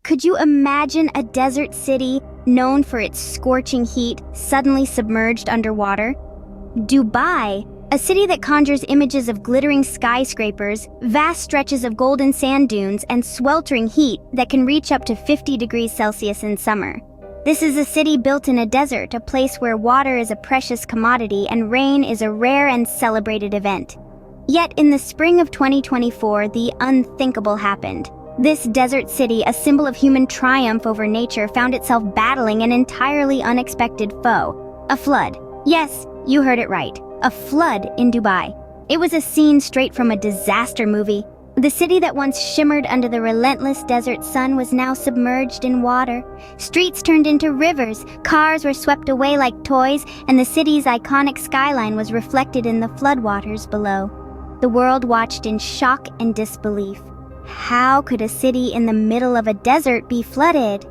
Could you imagine a desert city known for its scorching heat suddenly submerged underwater? Dubai, a city that conjures images of glittering skyscrapers, vast stretches of golden sand dunes, and sweltering heat that can reach up to 50 degrees Celsius in summer. This is a city built in a desert, a place where water is a precious commodity and rain is a rare and celebrated event. Yet in the spring of 2024, the unthinkable happened. This desert city, a symbol of human triumph over nature, found itself battling an entirely unexpected foe: a flood. Yes, you heard it right. A flood in Dubai. It was a scene straight from a disaster movie. The city that once shimmered under the relentless desert sun was now submerged in water. Streets turned into rivers, cars were swept away like toys, and the city's iconic skyline was reflected in the floodwaters below. The world watched in shock and disbelief. How could a city in the middle of a desert be flooded?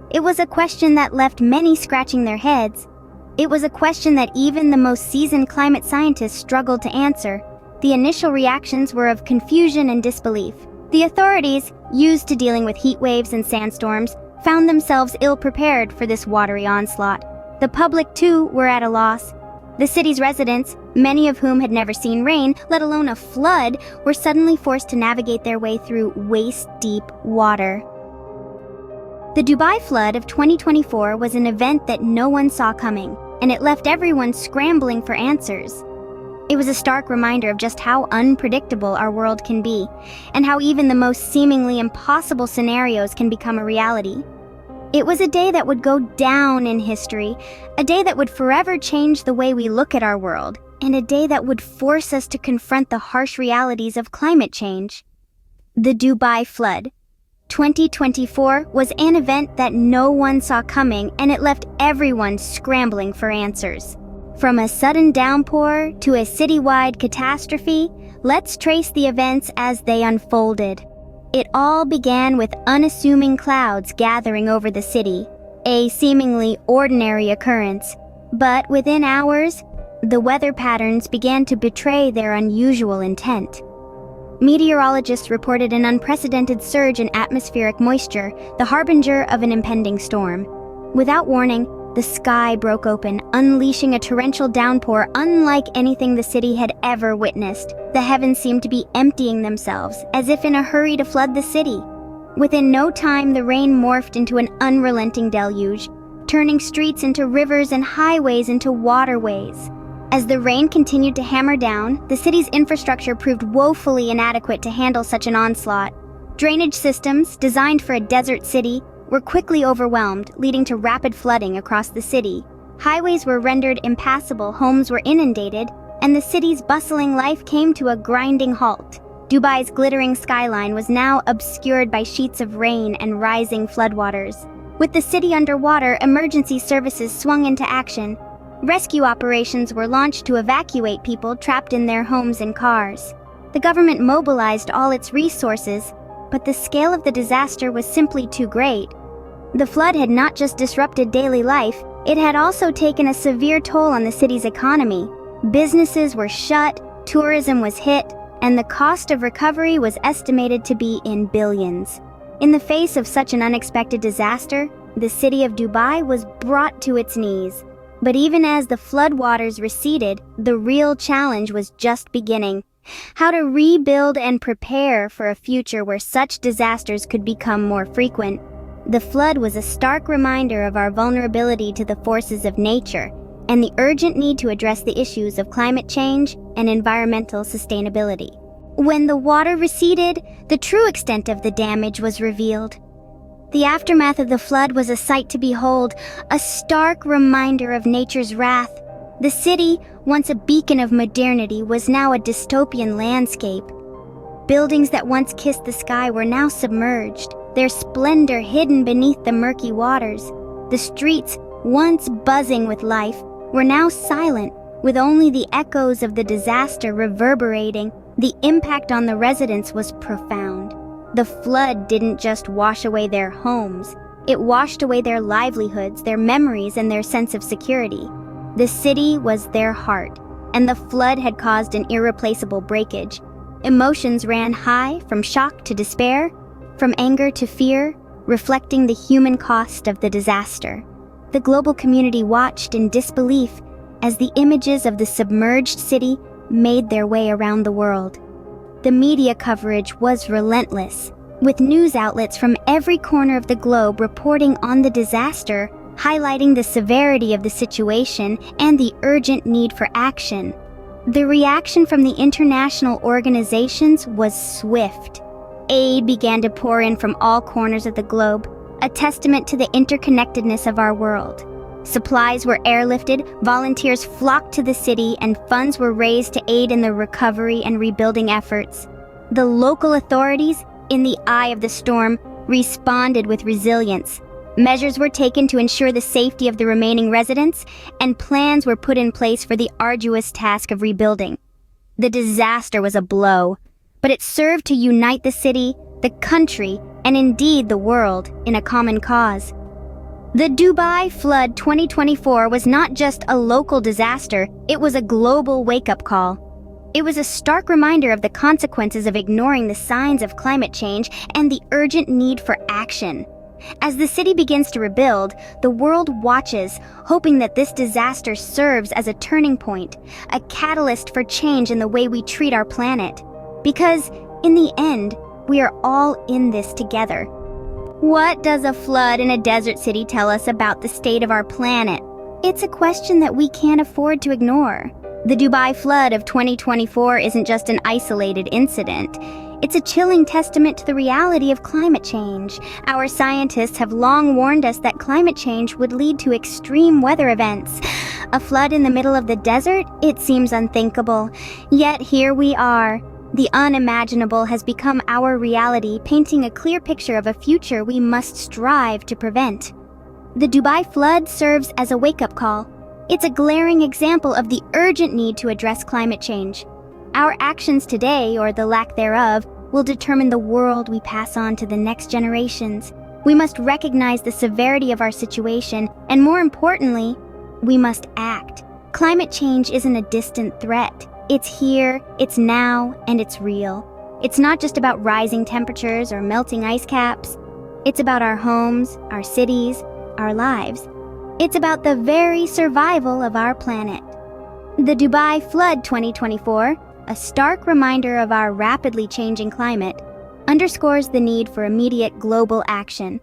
It was a question that left many scratching their heads. It was a question that even the most seasoned climate scientists struggled to answer. The initial reactions were of confusion and disbelief. The authorities, used to dealing with heat waves and sandstorms, found themselves ill-prepared for this watery onslaught. The public, too, were at a loss. The city's residents, many of whom had never seen rain, let alone a flood, were suddenly forced to navigate their way through waist-deep water. The Dubai flood of 2024 was an event that no one saw coming, and it left everyone scrambling for answers. It was a stark reminder of just how unpredictable our world can be, and how even the most seemingly impossible scenarios can become a reality. It was a day that would go down in history, a day that would forever change the way we look at our world, and a day that would force us to confront the harsh realities of climate change. The Dubai flood. 2024 was an event that no one saw coming, and it left everyone scrambling for answers. From a sudden downpour to a citywide catastrophe, let's trace the events as they unfolded. It all began with unassuming clouds gathering over the city, a seemingly ordinary occurrence. But within hours, the weather patterns began to betray their unusual intent. Meteorologists reported an unprecedented surge in atmospheric moisture, the harbinger of an impending storm. Without warning, the sky broke open, unleashing a torrential downpour unlike anything the city had ever witnessed. The heavens seemed to be emptying themselves, as if in a hurry to flood the city. Within no time, the rain morphed into an unrelenting deluge, turning streets into rivers and highways into waterways. As the rain continued to hammer down, the city's infrastructure proved woefully inadequate to handle such an onslaught. Drainage systems, designed for a desert city, were quickly overwhelmed, leading to rapid flooding across the city. Highways were rendered impassable, homes were inundated, and the city's bustling life came to a grinding halt. Dubai's glittering skyline was now obscured by sheets of rain and rising floodwaters. With the city underwater, emergency services swung into action. Rescue operations were launched to evacuate people trapped in their homes and cars. The government mobilized all its resources, but the scale of the disaster was simply too great. The flood had not just disrupted daily life, it had also taken a severe toll on the city's economy. Businesses were shut, tourism was hit, and the cost of recovery was estimated to be in billions. In the face of such an unexpected disaster, the city of Dubai was brought to its knees. But even as the floodwaters receded, the real challenge was just beginning. How to rebuild and prepare for a future where such disasters could become more frequent. The flood was a stark reminder of our vulnerability to the forces of nature and the urgent need to address the issues of climate change and environmental sustainability. When the water receded, the true extent of the damage was revealed. The aftermath of the flood was a sight to behold, a stark reminder of nature's wrath. The city, once a beacon of modernity, was now a dystopian landscape. Buildings that once kissed the sky were now submerged, their splendor hidden beneath the murky waters. The streets, once buzzing with life, were now silent, with only the echoes of the disaster reverberating. The impact on the residents was profound. The flood didn't just wash away their homes, it washed away their livelihoods, their memories, and their sense of security. The city was their heart, and the flood had caused an irreplaceable breakage. Emotions ran high, from shock to despair, from anger to fear, reflecting the human cost of the disaster. The global community watched in disbelief as the images of the submerged city made their way around the world. The media coverage was relentless, with news outlets from every corner of the globe reporting on the disaster, highlighting the severity of the situation and the urgent need for action. The reaction from the international organizations was swift. Aid began to pour in from all corners of the globe, a testament to the interconnectedness of our world. Supplies were airlifted, volunteers flocked to the city, and funds were raised to aid in the recovery and rebuilding efforts. The local authorities, in the eye of the storm, responded with resilience. Measures were taken to ensure the safety of the remaining residents, and plans were put in place for the arduous task of rebuilding. The disaster was a blow, but it served to unite the city, the country, and indeed the world in a common cause. The Dubai flood 2024 was not just a local disaster, it was a global wake-up call. It was a stark reminder of the consequences of ignoring the signs of climate change and the urgent need for action. As the city begins to rebuild, the world watches, hoping that this disaster serves as a turning point, a catalyst for change in the way we treat our planet. Because, in the end, we are all in this together. What does a flood in a desert city tell us about the state of our planet? It's a question that we can't afford to ignore. The Dubai flood of 2024 isn't just an isolated incident. It's a chilling testament to the reality of climate change. Our scientists have long warned us that climate change would lead to extreme weather events. A flood in the middle of the desert? It seems unthinkable. Yet here we are. The unimaginable has become our reality, painting a clear picture of a future we must strive to prevent. The Dubai flood serves as a wake-up call. It's a glaring example of the urgent need to address climate change. Our actions today, or the lack thereof, will determine the world we pass on to the next generations. We must recognize the severity of our situation, and more importantly, we must act. Climate change isn't a distant threat. It's here, it's now, and it's real. It's not just about rising temperatures or melting ice caps. It's about our homes, our cities, our lives. It's about the very survival of our planet. The Dubai flood 2024, a stark reminder of our rapidly changing climate, underscores the need for immediate global action.